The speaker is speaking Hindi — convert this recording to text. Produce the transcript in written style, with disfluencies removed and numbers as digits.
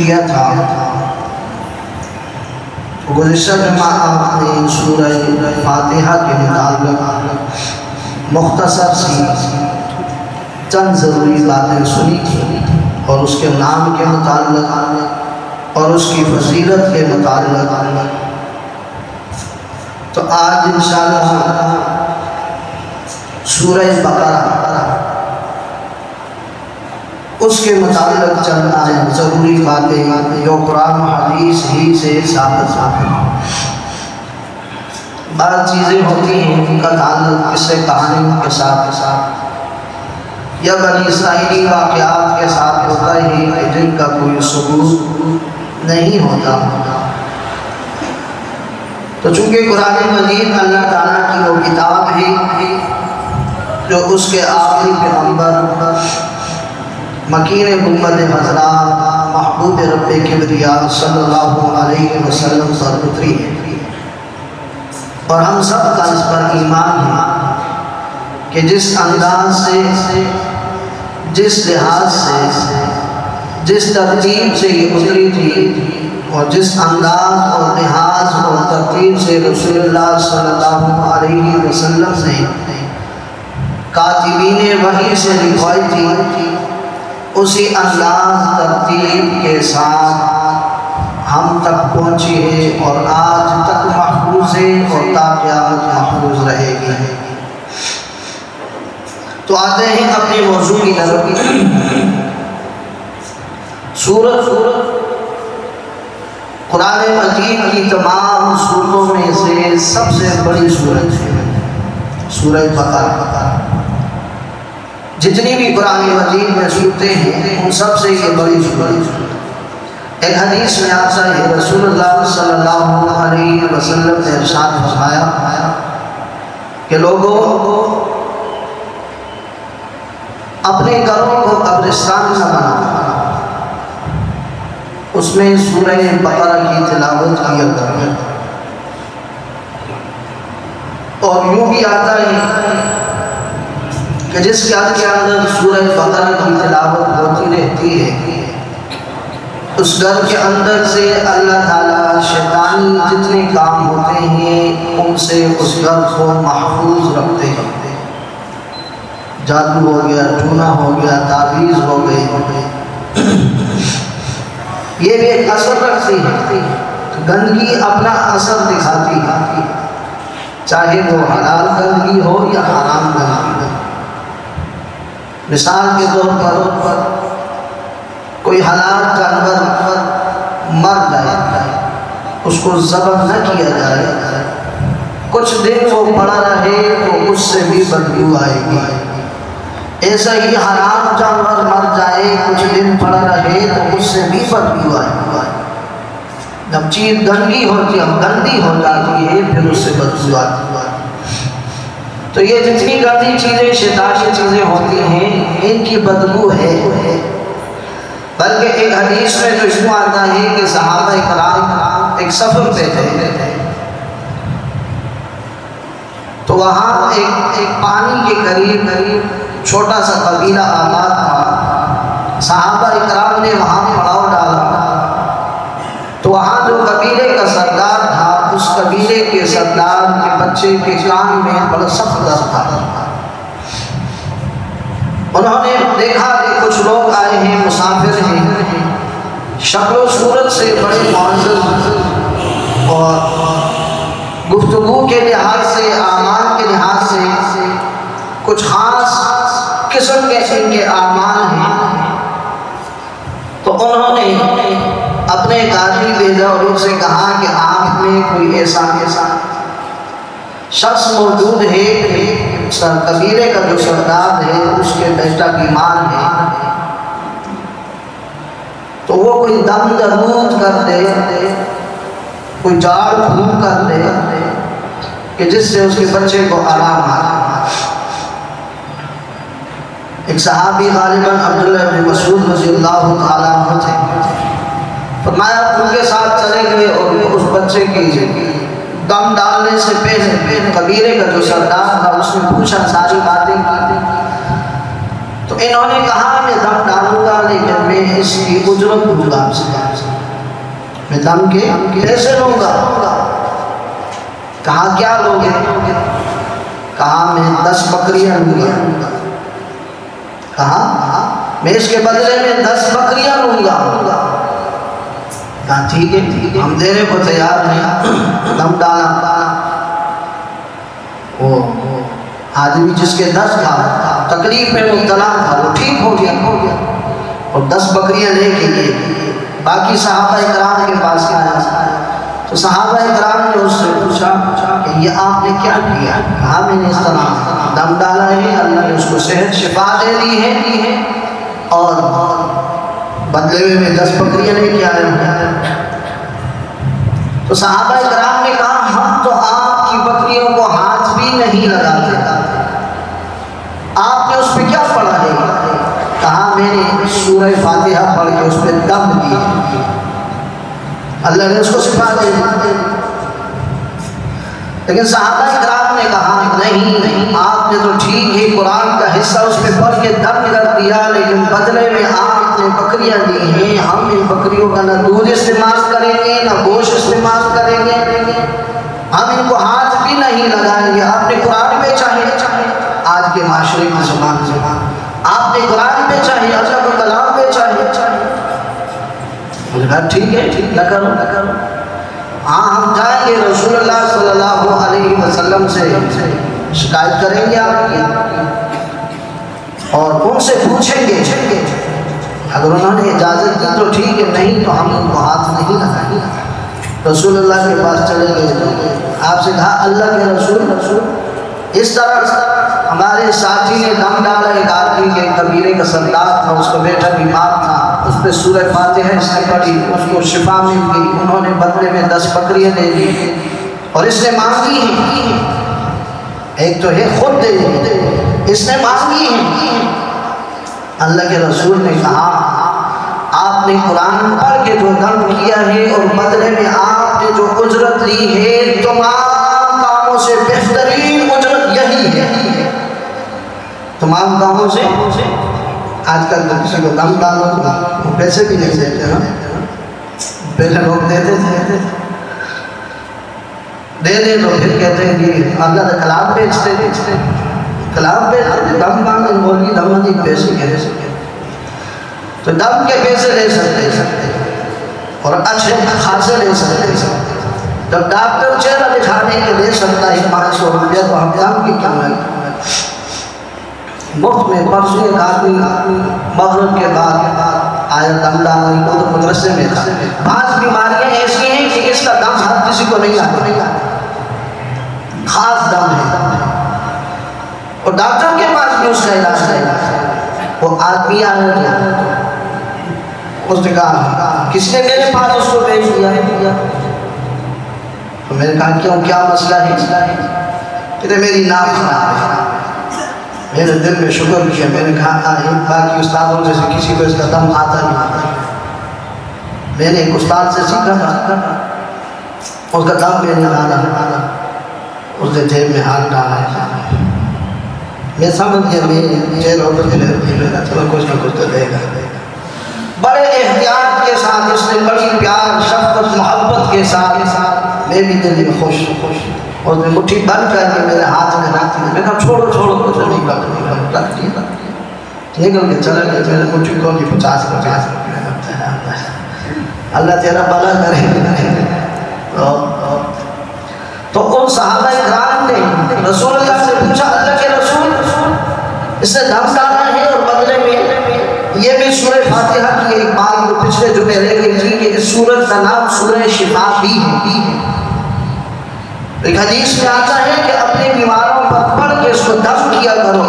किया था। गुज़िश्ता जुमा आपने सूरह फातिहा के मुताल्लिक़ मुख्तसर सी चंद ज़रूरी बातें सुनी थी और उसके नाम के मुताल्लिक़ और उसकी फजीलत के मुताल्लिक़। तो आज इंशाअल्लाह सूरह बकरा उसके मुताबिक चंद आए ज़रूरी बातें जो कुरान हदीस ही से साबित बात चीज़ें होती हैं उनका ताल्लुक़ किस्से कहानियों के साथ या बनी इस्राइली वाक़यात के साथ होता ही कि जिनका कोई सबूत नहीं होता। तो चूँकि कुरान मजीद अल्लाह ताला की वो किताब है जो उसके आखिरी पैगंबर मकीन उम्मत हज़रात महबूब रब्ब किबरिया सल्लल्लाहु अलैहि वसल्लम पर उतरी है और हम सब का इस पर ईमान है कि जिस अंदाज से, जिस लिहाज से, जिस तरतीब से ये उतरी थी और जिस अंदाज और लिहाज और तरतीब से रसूलुल्लाह सल्लल्लाहु अलैहि वसल्लम ने कातिबीन वही से लिखवाई थी, उसी अंदाज तरतीब के साथ हम तक पहुँची है और आज तक महफूज है और क़यामत महफूज रहेगी। तो आते हैं अपने मौजू की तरफ। सूरत कुरान मजीद की तमाम सूरतों में से सबसे बड़ी सूरत है सूरह बकरा। जितनी भी कुरान मजीद में सूरतें हैं उन सब से ये बड़ी सूरत। एक हदीस में आता है रसूलुल्लाह सल्लल्लाहु अलैहि वसल्लम ने इरशाद फरमाया कि लोगों अपने घरों को कब्रिस्तान न बनाओ, उसमें सूरह बकरा की तिलावत किया करें। और यूँ भी आता है कि जिस घर के अंदर सूरह बकरा की तिलावत होती रहती है उस घर के अंदर से अल्लाह ताला शैतानी जितने काम होते हैं उनसे उस घर को महफूज रखते हैं। जादू हो गया, टूना हो गया, ताबीज़ हो गए, ये भी एक असर रखती है। गंदगी अपना असर दिखाती है, चाहे वो हलाल गंदगी हो या हराम गंदगी हो। मिसाल के तौर पर कोई हलाल जानवर मर जाए, उसको ज़ब्ह न किया जाए, कुछ दिन वो पड़ा रहे तो उससे भी बदबू आएगी। ऐसा ही हराम जानवर मर जाए, कुछ दिन पड़ा रहे तो उससे भी बदबू आएगी। जब चीज़ गंदी होती है, गंदी हो जाती है, फिर उससे बदबू आती है। तो ये जितनी गंदी चीज़ें, शैतानी चीज़ें होती हैं, इनकी बदबू है। बल्कि एक हदीस में तो इसमें आता है कि सहाबा इकराम एक सफ़र पे थे, तो वहाँ एक पानी के करीब छोटा सा कबीला आबाद था। सहाबा इकराम ने वहाँ पड़ाव डाला, तो वहाँ जो कबीले का सरदार था, उस कबीले के सरदार के बच्चे के कान में बड़ा सख्त दर्द था। उन्होंने देखा कि कुछ लोग आए हैं, मुसाफिर हैं, शक्ल सूरत से बड़े मुअज़्ज़ज़ और गुफ्तगू के लिहाज से, आमाल के लिहाज से कुछ ख़ास किस्म के इनके आमाल हैं। तो उन्होंने अपने काजी भेजा और उनसे कहा कि आप में कोई ऐसा शख्स मौजूद है कि कबीले का जो सरदार है उसके बेटा बीमार है, तो वो कोई दम दरूद कर दे, कोई जाड़ फूक कर दे कि जिससे उसके बच्चे को आराम आए। एक सहाबी गालिबन अब्दुल्लाह इब्न मसऊद रज़ियल्लाहु ताला अन्हु थे, फरमाया उनके साथ चले गए और उस बच्चे की दम डालने से पहले कबीले का जो सरदार था उसने पूछा, सारी बातें की। तो इन्होंने कहा मैं दम डालूंगा लेकिन मैं इसकी उजरत दूंगा आपसे। मैं दम के कैसे लूँगा? कहा क्या लोगे? कहा मैं 10 बकरियां लूँगा। कहा मैं इसके बदले में 10 बकरियां लूँगा। कहा ठीक है, हम देने को तैयार नहीं। दम डाला। वो आदमी जिसके 10 था, तकलीफ में मुब्तला था, वो ठीक हो गया और 10 बकरियां लेके गए। बाकी सहाबा इकराम के पास आया तो सहाबा इकराम ने उससे पूछा कि ये आपने क्या किया? कहा मैंने इस तरह दम डाला है, अल्लाह ने उसको सेहत शिफा दे दी है और बदले में मैं 10 बकरियां लेके आया हूँ। तो सहाबा इकराम ने कहा हम तो आपकी बकरियों को हाथ भी नहीं लगाते, आपने उस पर क्या पढ़ा है? कहा मैंने सूरह फातिहा पढ़ के उस पर दम दिया, अल्लाह ने उसको शिफा दे दी। लेकिन सहाबा इकराम ने कहा नहीं, आपने तो ठीक है कुरान का हिस्सा उस पर पढ़ के दम कर दिया, लेकिन बदले में आपने बकरियां दी हैं, हम इन बकरियों का न दूध इस्तेमाल करेंगे न गोश्त इस्तेमाल करेंगे, हम इनको हाथ भी नहीं लगाएंगे। आपने कुरान बेचा है, आज के माशरे की ज़बान से आपने कुरान बेचा है, अल्लाह का कलाम बेचा है। ठीक है, ठीक न करो। हाँ हम जाएंगे रसूलुल्लाह सल्लल्लाहु अलैहि वसल्लम से शिकायत करेंगे आपकी और उनसे पूछेंगे, अगर उन्होंने इजाज़त दी तो ठीक है, नहीं तो हम उनको हाथ नहीं लगाएंगे। रसूलुल्लाह के पास चले गए, आपसे कहा अल्लाह के रसूल इस तरह हमारे साथी ने दम डाला, एक आदमी के कबीले का सरदार था, उसका बेटा बीमार था, उस पर सूरह फातिहा इसने पढ़ी, उसको शिफा मिल गई, उन्होंने बदले में 10 बकरियां दे दी और इसने मांगी है, एक तो है खुद दे दी, इसने मांगी है। अल्लाह के रसूल ने कहा आपने कुरान पढ़ के जो दम किया है और बदले में आपने जो उजरत ली है, तमाम कामों से बेहतरीन उजरत यही है। तमाम कामों से आजकल तो किसी को दम डालो तो पैसे भी नहीं देते ना, पहले लोग देते थे, दे दे तो फिर कहते हैं कि अल्लाह का कलाम बेचते, कलाम बेचते, दम मांगे बोली दम नहीं पैसे कह सके, तो दम के पैसे ले सकते और अच्छे खासे ले सकते। जब डॉक्टर चेहरा दिखाने के ले सकता है 500 रुपया, तो हम दम की क्या लगे? मुफ्त में परसों एक आदमी मगरिब के बाद आया दम डालने को, तो मदरसे में था। 5 बीमारियां ऐसी हैं कि इसका दम हर किसी को नहीं आता, खास दम है और डॉक्टर के पास भी उसका इलाज है। वो आदमी आया, उसने कहा किसने मेरे पास उसको भेज दिया? तो मैंने कहा क्यों, क्या मसला है? कहते मेरी नाक खराब है। मेरे दिल में शुक्र किया, मैंने कहा बाकी उस्तादों में से किसी को इसका दम आता नहीं, मैंने एक उस्ताद से सीखा था, उसका दम मैंने डाला, उसने जेब में हाथ डाला है, मैं समझ गया मैं जेल ऑर्डर मिलेगा, चलो कुछ ना कुछ तो देगा। बड़े एहतियात के साथ उसने बड़ी प्यार शफ़क़त मोहब्बत के साथ, मैं भी दिल में खुश उसने मुट्ठी बंद करके मेरे हाथ में रख दी। मैं कहा छोड़ो कुछ नहीं, रख दिया, निकल के चले गए। मैंने मुट्ठी खोली, 50 रुपया, अल्लाह तेरा भला करे। तो उन सहाबा इकराम ने रसूलुल्लाह से पूछा, अल्लाह के रसूल इससे दम डाला है और बदले में ये भी सूरह फातिहा की एक बात जो पिछले जुमे रह गई थी कि इस सूरत का नाम सूरह शिफा भी है। एक हदीस में आता है कि अपने बीमारों पर पढ़ के इसको दम किया करो,